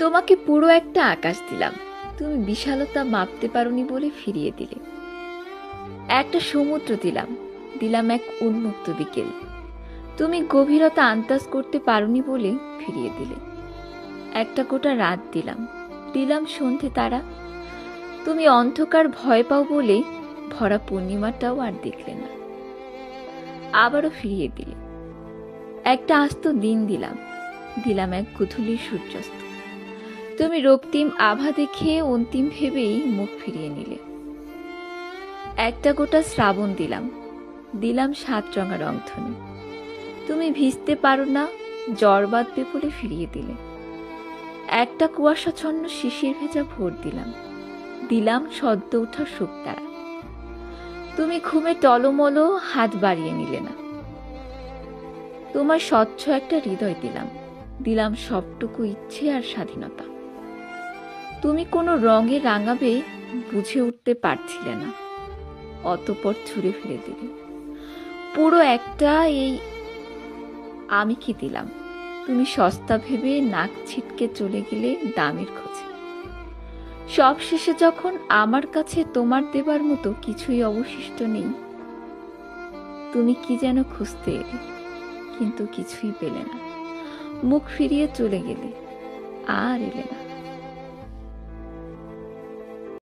তোমাকে পুরো একটা আকাশ দিলাম, তুমি বিশালতা মাপতে পারোনি বলে ফিরিয়ে দিলে। একটা সমুদ্র দিলাম, দিলাম এক উন্মুক্ত বিকেল, তুমি গভীরতা আন্দাজ করতে পারোনি বলে ফিরিয়ে দিলে। একটা গোটা রাত দিলাম, দিলাম সন্ধে তারা, তুমি অন্ধকার ভয় পাও বলে ভরা পূর্ণিমাটাও আর দেখলে না। আবারও ফিরিয়ে দিলে। একটা আস্ত দিন দিলাম, দিলাম এক গোধূলির সূর্যাস্ত, তুমি রক্তিম আভা দেখে অন্তিম ভেবেই মুখ ফিরিয়ে নিলে। একটা গোটা শ্রাবণ দিলাম, দিলাম 7 রঙা রংধনু, তুমি ভিজতে পারো না, জ্বর বাঁধবে বলে ফিরিয়ে দিলে। একটা কুয়াশাচ্ছন্ন শিশির ভেজা ভোর দিলাম, দিলাম সদ্য ওঠা শুকতারা, তুমি ঘুমে টলমলো হাত বাড়িয়ে নিলে না। তোমার স্বচ্ছ একটা হৃদয় দিলাম, দিলাম সবটুকু ইচ্ছে আর স্বাধীনতা, তুমি কোনো রঙে রাঙাবে বুঝে উঠতে পারছিলে না, অতঃপর ছুঁড়ে ফেলে দিলে। পুরো একটা এই আমি কি দিলাম, তুমি সস্তা ভেবে নাক ছিটকে চলে গেলে দামের খোঁজে। সব শেষে যখন আমার কাছে তোমার দেবার মতো কিছুই অবশিষ্ট নেই, তুমি কি যেন খুঁজতে এলে, কিন্তু কিছুই পেলে না, মুখ ফিরিয়ে চলে গেলে, আর এলে না।